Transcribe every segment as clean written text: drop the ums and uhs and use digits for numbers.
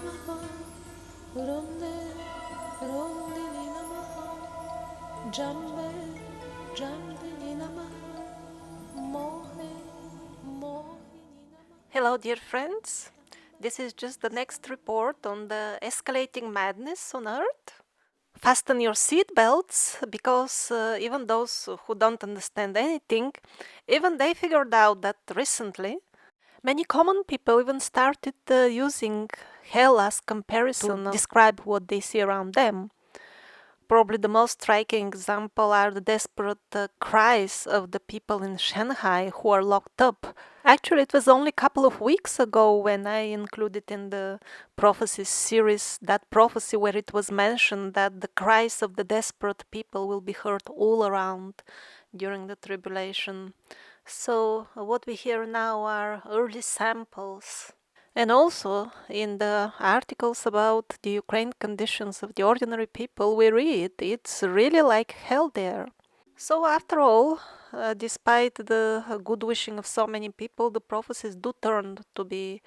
namaha, ronde, rondini namaha, jambe, jambini namaha, mohe, mohini namaha. Hello, dear friends. This is just the next report on the escalating madness on Earth. Fasten your seatbelts, because even those who don't understand anything, even they figured out that recently. Many common people even started using hell as comparison to describe what they see around them. Probably the most striking example are the desperate cries of the people in Shanghai who are locked up. Actually, it was only a couple of weeks ago when I included in the Prophecies series that prophecy where it was mentioned that the cries of the desperate people will be heard all around during the tribulation. So what we hear now are early samples. And also, in the articles about the Ukraine conditions of the ordinary people we read, it's really like hell there. So after all, despite the good wishing of so many people, the prophecies do turn to be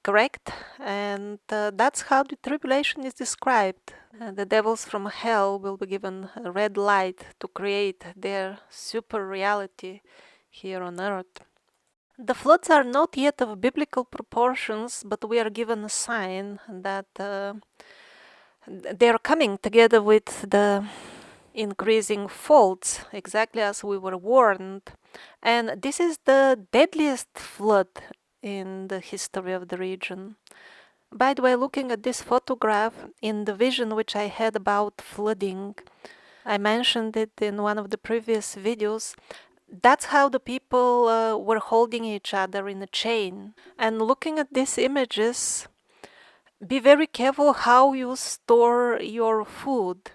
correct, and that's how the tribulation is described. The devils from hell will be given a red light to create their super reality here on earth. The floods are not yet of biblical proportions, but we are given a sign that they are coming together with the increasing faults, exactly as we were warned. And this is the deadliest flood in the history of the region. By the way, looking at this photograph, in the vision which I had about flooding, I mentioned it in one of the previous videos. That's how the people were holding each other in a chain. And looking at these images, be very careful how you store your food.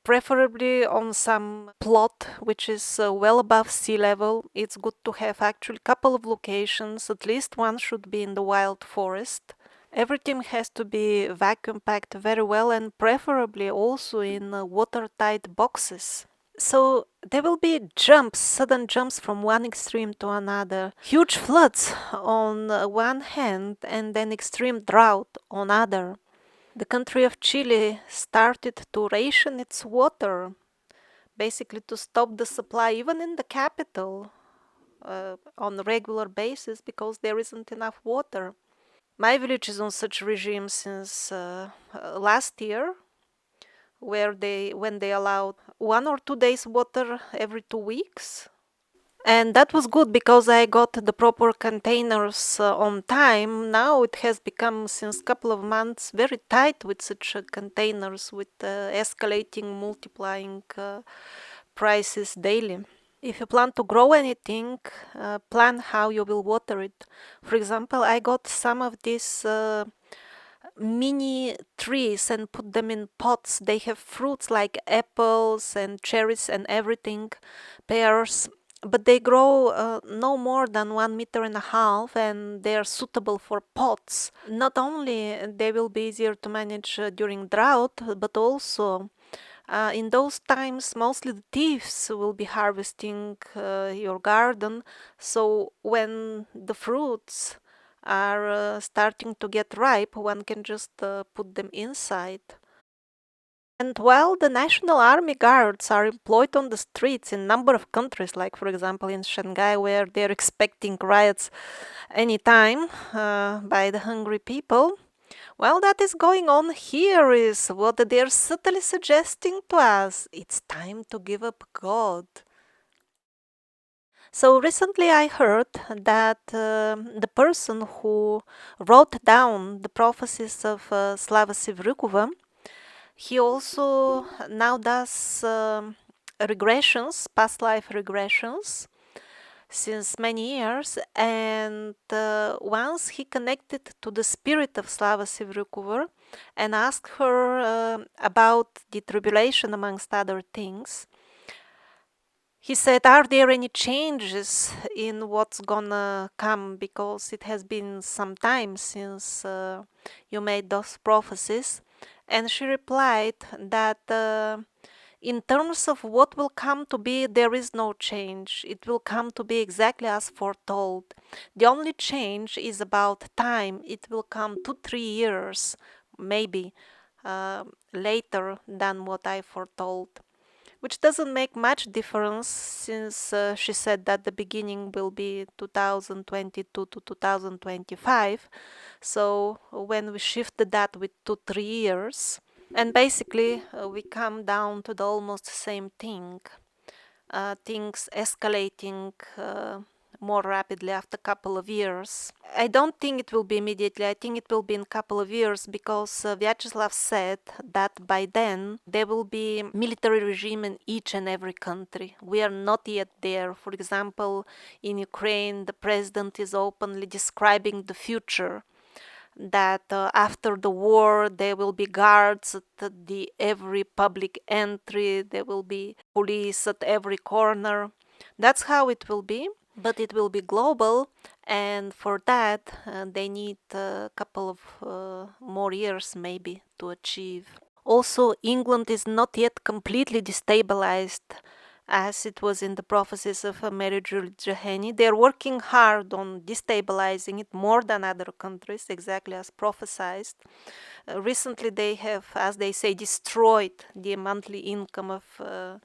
Preferably on some plot which is well above sea level. It's good to have actually a couple of locations. At least one should be in the wild forest. Everything has to be vacuum packed very well, and preferably also in watertight boxes. So there will be jumps, sudden jumps from one extreme to another. Huge floods on one hand and then extreme drought on other. The country of Chile started to ration its water, basically to stop the supply even in the capital on a regular basis because there isn't enough water. My village is on such regime since last year, where when they allowed 1 or 2 days water every 2 weeks. And that was good because I got the proper containers on time. Now it has become, since a couple of months, very tight with such containers, with escalating, multiplying prices daily. If you plan to grow anything, plan how you will water it. For example, I got some of these mini trees and put them in pots. They have fruits like apples and cherries and everything, pears, but they grow no more than 1.5 meters, and they are suitable for pots. Not only they will be easier to manage during drought, but also in those times mostly the thieves will be harvesting your garden. So when the fruits are starting to get ripe, one can just put them inside. And while the National Army Guards are employed on the streets in a number of countries, like for example in Shanghai, where they're expecting riots anytime by the hungry people, well, that is going on here is what they're subtly suggesting to us. It's time to give up God. So recently I heard that the person who wrote down the prophecies of Slava Sivrukova, he also now does regressions, past life regressions, since many years, and once he connected to the spirit of Slava Sivrukova and asked her about the tribulation, amongst other things. He said, are there any changes in what's gonna come, because it has been some time since you made those prophecies? And she replied that In terms of what will come to be, there is no change. It will come to be exactly as foretold. The only change is about time. It will come 2-3 years, maybe, later than what I foretold, which doesn't make much difference since she said that the beginning will be 2022 to 2025. So when we shifted that with 2-3 years, and basically we come down to the almost same thing. Things escalating more rapidly after a couple of years. I don't think it will be immediately. I think it will be in a couple of years because Vyacheslav said that by then there will be military regime in each and every country. We are not yet there. For example, in Ukraine, the president is openly describing the future, that after the war there will be guards at every public entry, there will be police at every corner. That's how it will be, but it will be global, and for that they need a couple of more years maybe to achieve. Also, England is not yet completely destabilized as it was in the prophecies of Mary Julie Jehani. They're working hard on destabilizing it more than other countries, exactly as prophesied. Recently, they have, as they say, destroyed the monthly income of a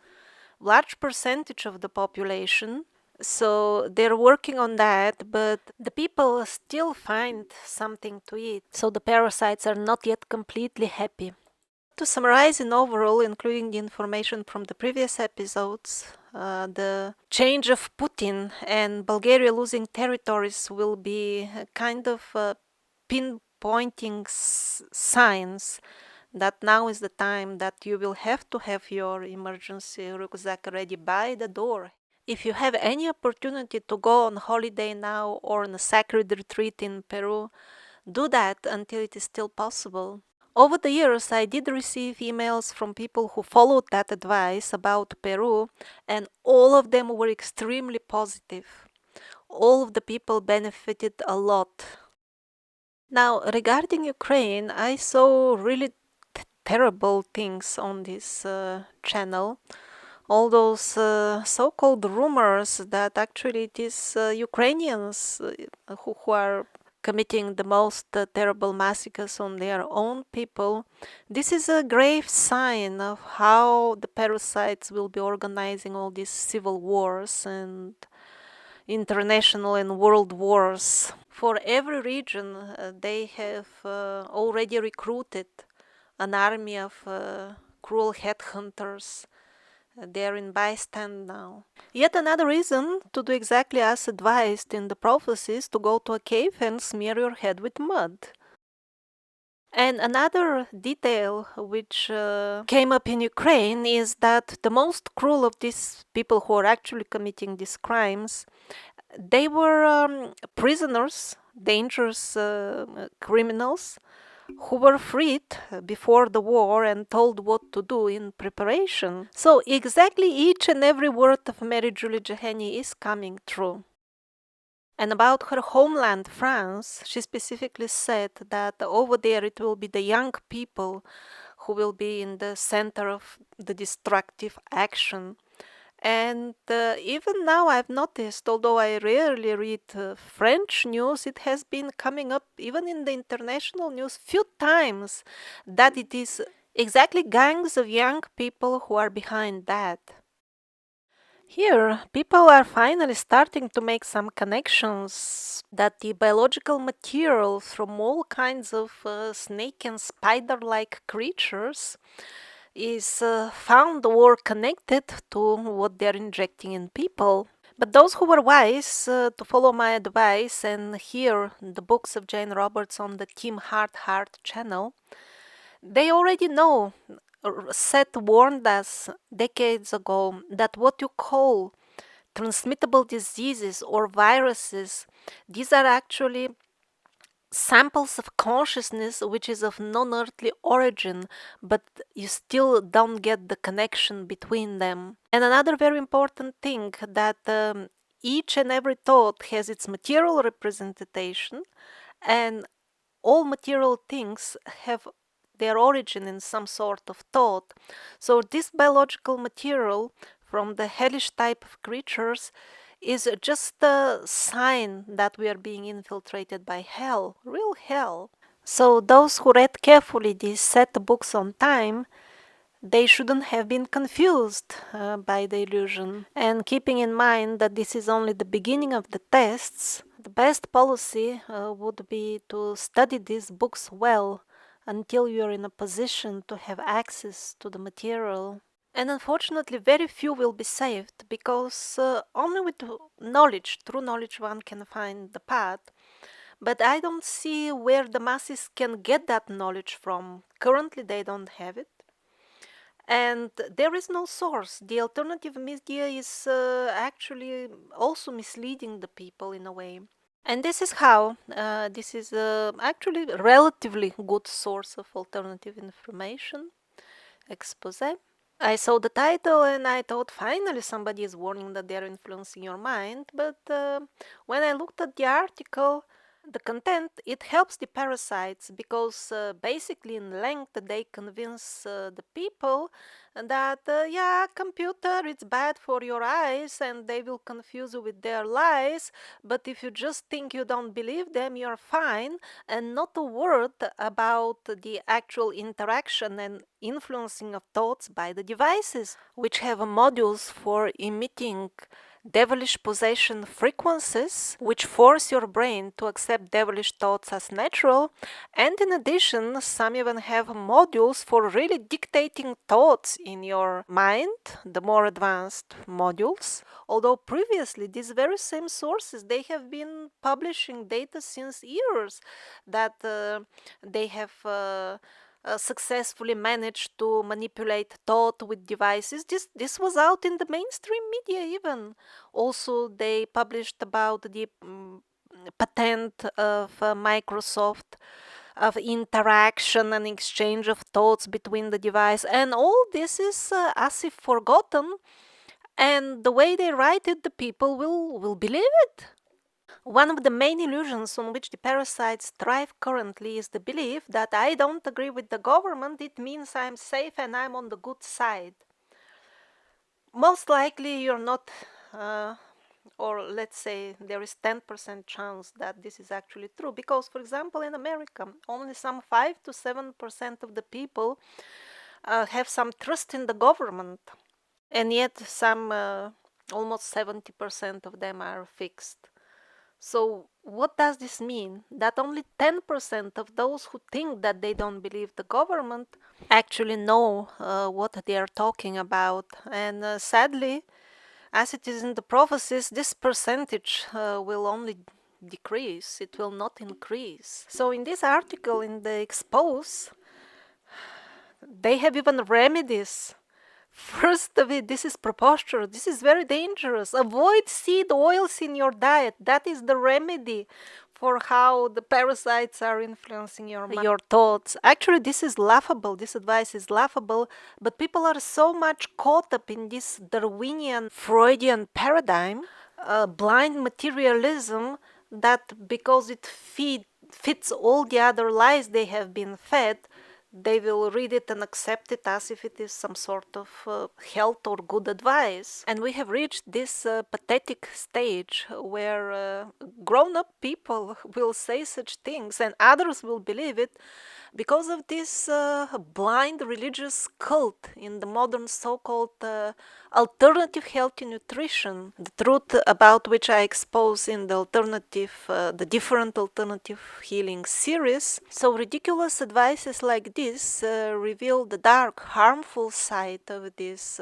large percentage of the population. So they're working on that, but the people still find something to eat. So the parasites are not yet completely happy. To summarize in overall, including the information from the previous episodes, the change of Putin and Bulgaria losing territories will be kind of pinpointing signs that now is the time that you will have to have your emergency rucksack ready by the door. If you have any opportunity to go on holiday now or on a sacred retreat in Peru, do that until it is still possible. Over the years, I did receive emails from people who followed that advice about Peru, and all of them were extremely positive. All of the people benefited a lot. Now, regarding Ukraine, I saw really terrible things on this channel. All those so-called rumors that actually it is Ukrainians who are committing the most terrible massacres on their own people. This is a grave sign of how the parasites will be organizing all these civil wars and international and world wars. For every region, they have already recruited an army of cruel headhunters. They're in bystand now. Yet another reason to do exactly as advised in the prophecies, to go to a cave and smear your head with mud. And another detail which came up in Ukraine is that the most cruel of these people who are actually committing these crimes, they were prisoners, dangerous criminals, who were freed before the war and told what to do in preparation. So exactly each and every word of Mary Julie Jehani is coming true. And about her homeland, France, she specifically said that over there it will be the young people who will be in the center of the destructive action. And even now I've noticed, although I rarely read French news, it has been coming up even in the international news few times that it is exactly gangs of young people who are behind that. Here, people are finally starting to make some connections that the biological material from all kinds of snake and spider-like creatures is found or connected to what they're injecting in people. But those who were wise to follow my advice and hear the books of Jane Roberts on the Team Heart channel, they already know. Seth warned us decades ago that what you call transmittable diseases or viruses, these are actually samples of consciousness which is of non-earthly origin, but you still don't get the connection between them. And another very important thing, that each and every thought has its material representation, and all material things have their origin in some sort of thought. So this biological material from the hellish type of creatures is just a sign that we are being infiltrated by hell, real hell. So those who read carefully these set books on time, they shouldn't have been confused by the illusion. And keeping in mind that this is only the beginning of the tests, the best policy would be to study these books well until you're in a position to have access to the material. And unfortunately, very few will be saved because only with knowledge, true knowledge, one can find the path. But I don't see where the masses can get that knowledge from. Currently, they don't have it. And there is no source. The alternative media is actually also misleading the people in a way. And this is how, this is actually a relatively good source of alternative information, expose. I saw the title and I thought finally somebody is warning that they're influencing your mind. But when I looked at the article, the content, it helps the parasites because basically in length they convince the people that yeah, computer, it's bad for your eyes, and they will confuse you with their lies. But if you just think you don't believe them, you're fine, and not a word about the actual interaction and influencing of thoughts by the devices, which have modules for emitting devilish possession frequencies, which force your brain to accept devilish thoughts as natural, and in addition, some even have modules for really dictating thoughts in your mind, the more advanced modules. Although previously, these very same sources, they have been publishing data since years that they have successfully managed to manipulate thought with devices. This was out in the mainstream media even. Also, they published about the patent of Microsoft of interaction and exchange of thoughts between the device, and all this is as if forgotten, and the way they write it, the people will believe it. One of the main illusions on which the parasites thrive currently is the belief that I don't agree with the government, it means I'm safe and I'm on the good side. Most likely you're not, or let's say there is 10% chance that this is actually true, because for example in America only some 5 to 7% of the people have some trust in the government, and yet some almost 70% of them are fixed. So what does this mean? That only 10% of those who think that they don't believe the government actually know what they are talking about. And sadly, as it is in the prophecies, this percentage will only decrease, it will not increase. So in this article, in the expose, they have even remedies. First of it, this is preposterous. This is very dangerous. Avoid seed oils in your diet. That is the remedy for how the parasites are influencing your thoughts. Actually, this is laughable. This advice is laughable. But people are so much caught up in this Darwinian Freudian paradigm, blind materialism, that because it fits all the other lies they have been fed, they will read it and accept it as if it is some sort of health or good advice. And we have reached this pathetic stage where grown-up people will say such things and others will believe it because of this blind religious cult in the modern so-called alternative healthy nutrition, the truth about which I expose in the different alternative healing series. So ridiculous advices like this reveal the dark, harmful side of this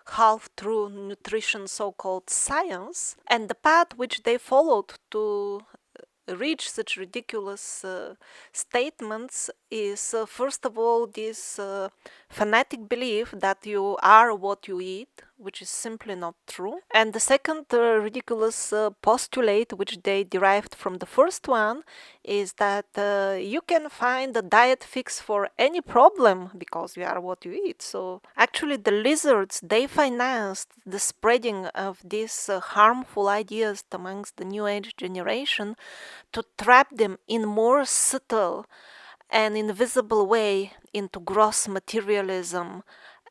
half-true nutrition so-called science, and the path which they followed to reach such ridiculous statements is first of all this fanatic belief that you are what you eat, which is simply not true. And the second ridiculous postulate which they derived from the first one is that you can find a diet fix for any problem because you are what you eat. So actually the lizards, they financed the spreading of these harmful ideas amongst the new age generation to trap them in more subtle an invisible way into gross materialism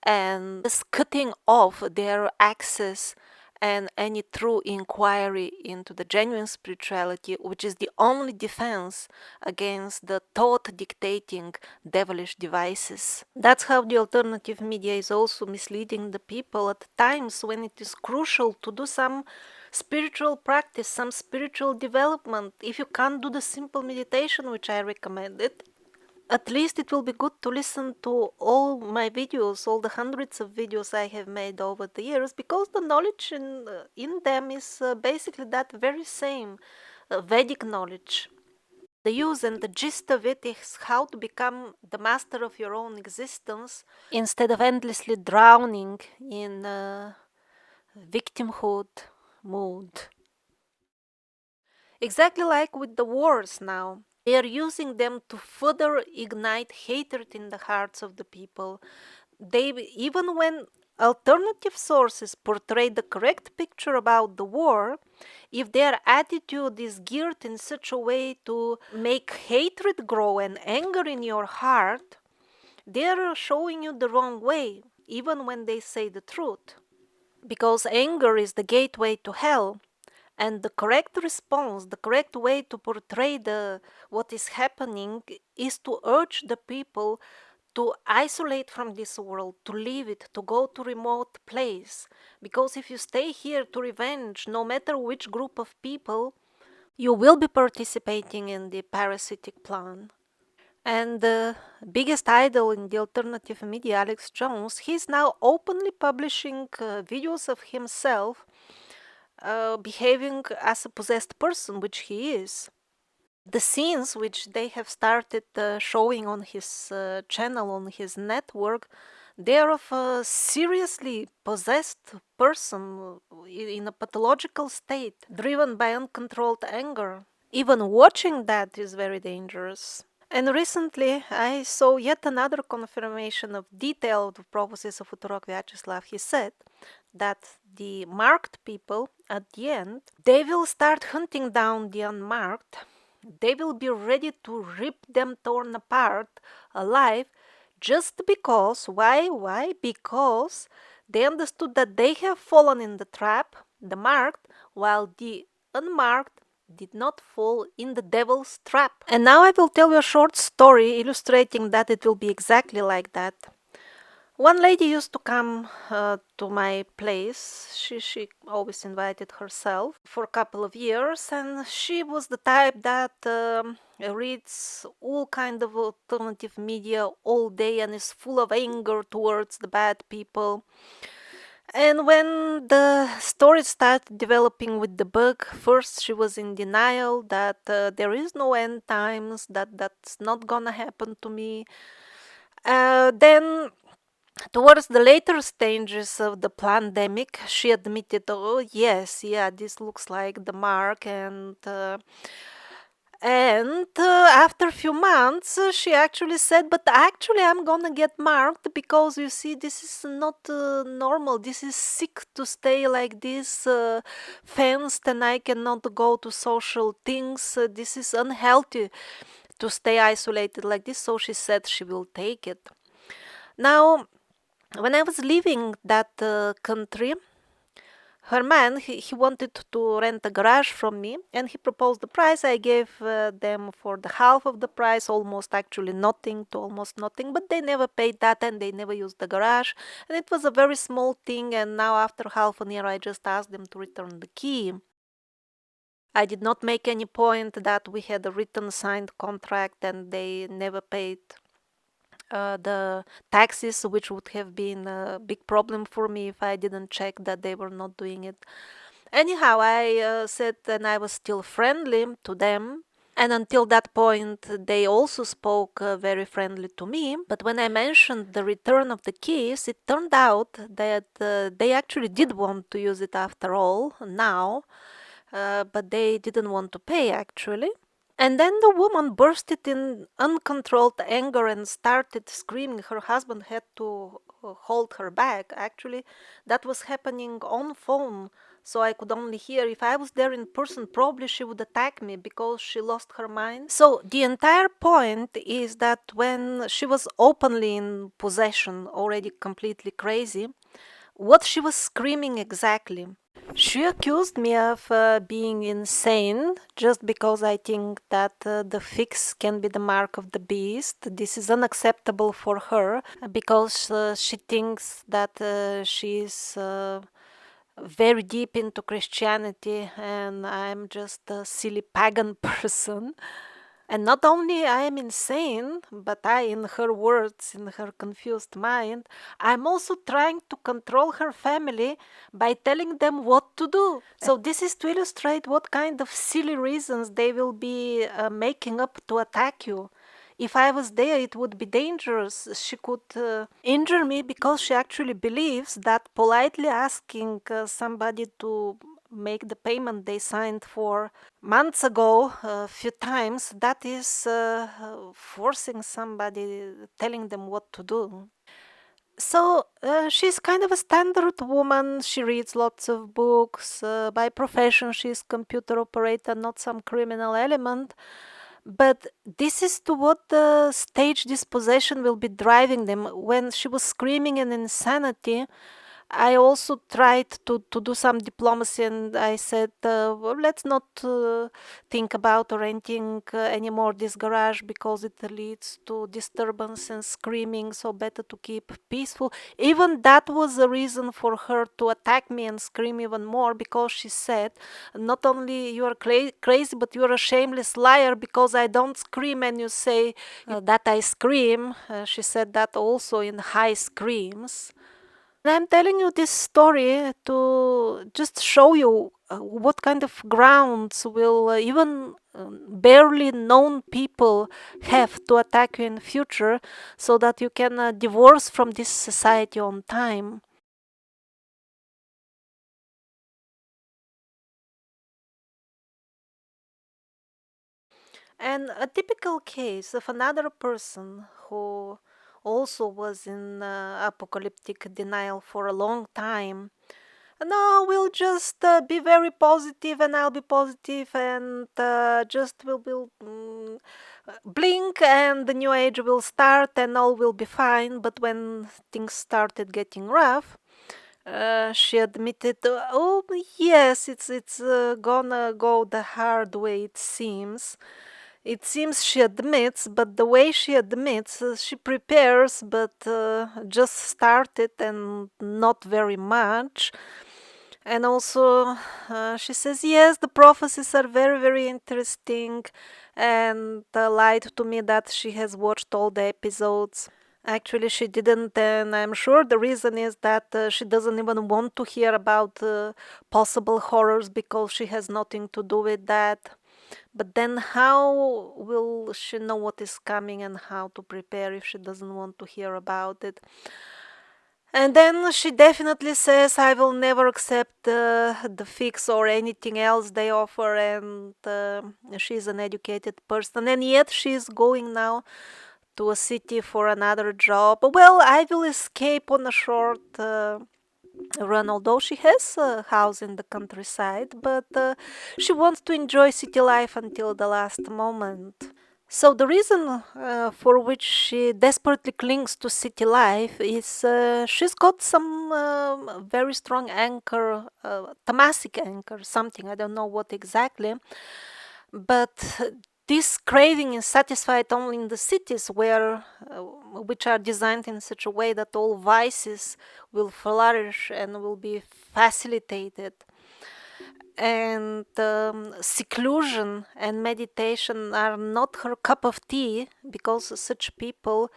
and just cutting off their access and any true inquiry into the genuine spirituality, which is the only defense against the thought dictating devilish devices. That's how the alternative media is also misleading the people at times when it is crucial to do some spiritual practice, some spiritual development. If you can't do the simple meditation, which I recommended, at least it will be good to listen to all my videos, all the hundreds of videos I have made over the years, because the knowledge in them is basically that very same Vedic knowledge. The use and the gist of it is how to become the master of your own existence instead of endlessly drowning in victimhood mood. Exactly like with the wars now. They are using them to further ignite hatred in the hearts of the people. Even when alternative sources portray the correct picture about the war, if their attitude is geared in such a way to make hatred grow and anger in your heart, they are showing you the wrong way, even when they say the truth. Because anger is the gateway to hell. And the correct response, the correct way to portray what is happening is to urge the people to isolate from this world, to leave it, to go to remote place. Because if you stay here to revenge, no matter which group of people, you will be participating in the parasitic plan. And the biggest idol in the alternative media, Alex Jones, he's now openly publishing videos of himself behaving as a possessed person, which he is. The scenes which they have started showing on his channel, on his network, they are of a seriously possessed person in a pathological state, driven by uncontrolled anger. Even watching that is very dangerous. And recently, I saw yet another confirmation of detailed prophecies of Uturok Vyacheslav. He said that the marked people, at the end, they will start hunting down the unmarked. They will be ready to rip them torn apart alive just because. Why? Because they understood that they have fallen in the trap, the marked, while the unmarked did not fall in the devil's trap. And now I will tell you a short story illustrating that it will be exactly like that. One lady used to come to my place. She always invited herself for a couple of years, and she was the type that reads all kind of alternative media all day and is full of anger towards the bad people. And when the story started developing with the bug, first she was in denial that there is no end times, that's not gonna happen to me. Then towards the later stages of the pandemic, she admitted, oh yes, yeah, this looks like the mark, and after a few months, she actually said, but actually I'm gonna get marked because you see, this is not normal. This is sick to stay like this, fenced, and I cannot go to social things. This is unhealthy to stay isolated like this. So she said she will take it. Now, when I was leaving that country, her man, he wanted to rent a garage from me, and he proposed the price. I gave them for the half of the price, almost actually nothing to almost nothing, but they never paid that and they never used the garage. And it was a very small thing, and now after half a year I just asked them to return the key. I did not make any point that we had a written signed contract and they never paid the taxes, which would have been a big problem for me if I didn't check that they were not doing it. Anyhow, I said, and I was still friendly to them. And until that point, they also spoke very friendly to me. But when I mentioned the return of the keys, it turned out that they actually did want to use it after all now, but they didn't want to pay actually. And then the woman bursted in uncontrolled anger and started screaming. Her husband had to hold her back. Actually, that was happening on phone, so I could only hear. If I was there in person, probably she would attack me because she lost her mind. So the entire point is that when she was openly in possession, already completely crazy, what she was screaming exactly? She accused me of being insane just because I think that the fix can be the mark of the beast. This is unacceptable for her because she thinks that she is very deep into Christianity and I'm just a silly pagan person. And not only I am insane, but I, in her words, in her confused mind, I'm also trying to control her family by telling them what to do. So this is to illustrate what kind of silly reasons they will be making up to attack you. If I was there, it would be dangerous. She could injure me because she actually believes that politely asking somebody to make the payment they signed for months ago a few times, that is forcing somebody, telling them what to do. So she's kind of a standard woman. She reads lots of books. By profession, she's computer operator, not some criminal element. But this is to what the stage dispossession will be driving them. When she was screaming in insanity, I also tried to do some diplomacy and I said, well, let's not think about renting anymore this garage because it leads to disturbance and screaming, so better to keep peaceful. Even that was a reason for her to attack me and scream even more because she said, not only you are crazy, but you are a shameless liar because I don't scream and you say that I scream. She said that also in high screams. I'm telling you this story to just show you what kind of grounds will even barely known people have to attack you in future so that you can divorce from this society on time. And a typical case of another person who also was in apocalyptic denial for a long time. No, we'll just be very positive and I'll be positive and just will blink and the new age will start and all will be fine. But when things started getting rough, she admitted, "Oh yes, it's gonna go the hard way. It seems." It seems she admits, but the way she admits, she prepares, but just started and not very much. And also, she says, yes, the prophecies are very, very interesting, and lied to me that she has watched all the episodes. Actually, she didn't, and I'm sure the reason is that she doesn't even want to hear about possible horrors because she has nothing to do with that. But then, how will she know what is coming and how to prepare if she doesn't want to hear about it? And then she definitely says, I will never accept the fix or anything else they offer, and she's an educated person, and yet she's going now to a city for another job. Well, I will escape on a short run, although she has a house in the countryside, but she wants to enjoy city life until the last moment. So the reason for which she desperately clings to city life is she's got some very strong anchor, tamasic anchor, something, I don't know what exactly, but this craving is satisfied only in the cities where which are designed in such a way that all vices will flourish and will be facilitated. And seclusion and meditation are not her cup of tea because such people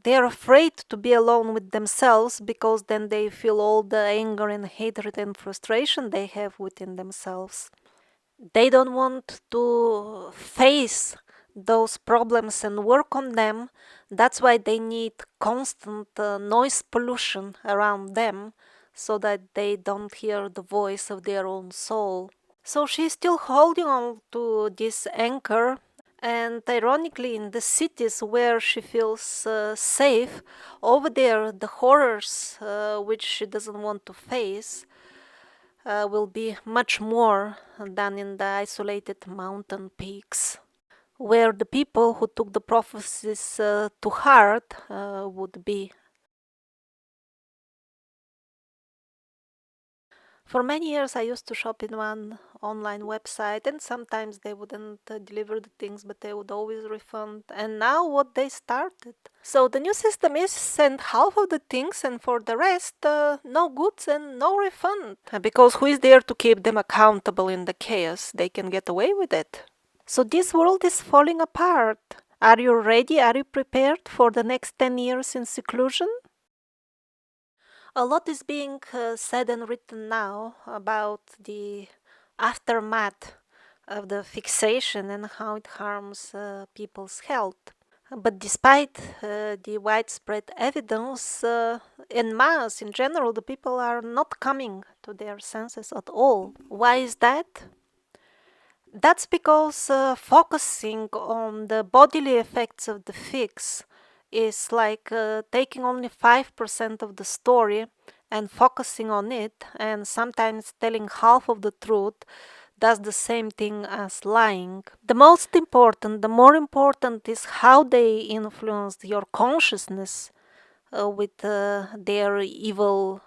they're afraid to be alone with themselves because then they feel all the anger and hatred and frustration they have within themselves. They don't want to face those problems and work on them. That's why they need constant noise pollution around them so that they don't hear the voice of their own soul. So she's still holding on to this anchor, and ironically, in the cities where she feels safe, over there, the horrors which she doesn't want to face will be much more than in the isolated mountain peaks, where the people who took the prophecies to heart would be. For many years, I used to shop in one online website, and sometimes they wouldn't deliver the things, but they would always refund. And now, what they started. So, the new system is send half of the things, and for the rest, no goods and no refund. Because who is there to keep them accountable in the chaos? They can get away with it. So, this world is falling apart. Are you ready? Are you prepared for the next 10 years in seclusion? A lot is being said and written now about the aftermath of the fixation and how it harms people's health. But despite the widespread evidence, en masse, in general, the people are not coming to their senses at all. Why is that? That's because focusing on the bodily effects of the fix is like taking only 5% of the story and focusing on it, and sometimes telling half of the truth does the same thing as lying. The most important, the more important is how they influence your consciousness with their evil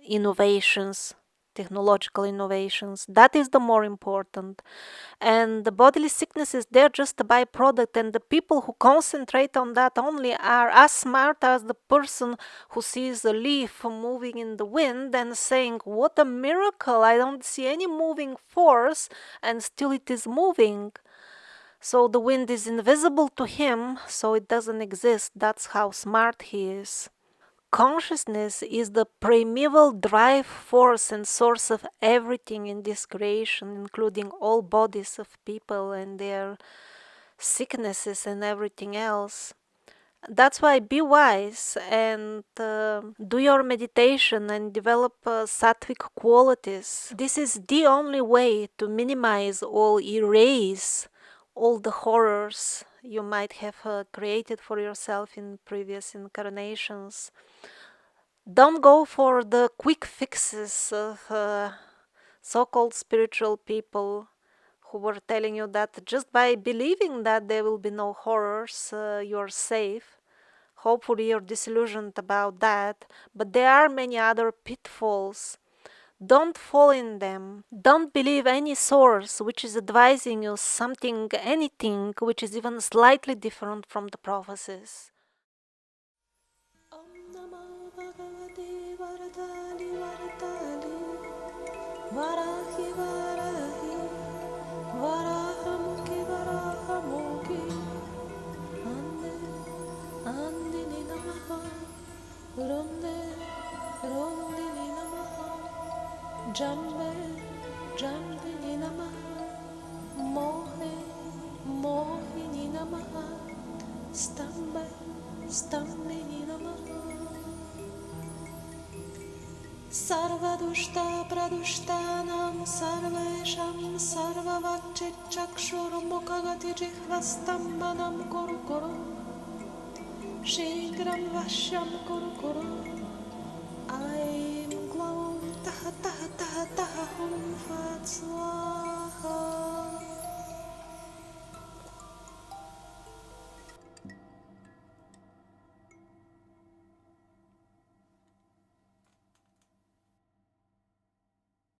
innovations, technological innovations. That is the more important. And the bodily sicknesses, they're just a byproduct, and the people who concentrate on that only are as smart as the person who sees a leaf moving in the wind and saying, what a miracle, I don't see any moving force, and still it is moving. So the wind is invisible to him, so it doesn't exist. That's how smart he is. Consciousness is the primeval drive force and source of everything in this creation, including all bodies of people and their sicknesses and everything else. That's why be wise and do your meditation and develop sattvic qualities. This is the only way to minimize or erase all the horrors you might have created for yourself in previous incarnations. Don't go for the quick fixes of so-called spiritual people who were telling you that just by believing that there will be no horrors, you're safe. Hopefully you're disillusioned about that, but there are many other pitfalls. Don't fall in them. Don't believe any source which is advising you something, anything which is even slightly different from the prophecies. Varahi Varahi Varahamuki Varahamuki Ande Andini Namaha Ronde Rondini Namaha Jambe Jambini Namaha Mohe Mohini Namaha Stambe Stambini Namaha Sarvadushta Pradushtanam Sarvesham Sarvavachitchakshurmukagati Jihvastambanam Kuru Kuru Shigram Vashyam Kuru Kuru Aim Glaum Taha Taha Taha Taha Hum Fat Swa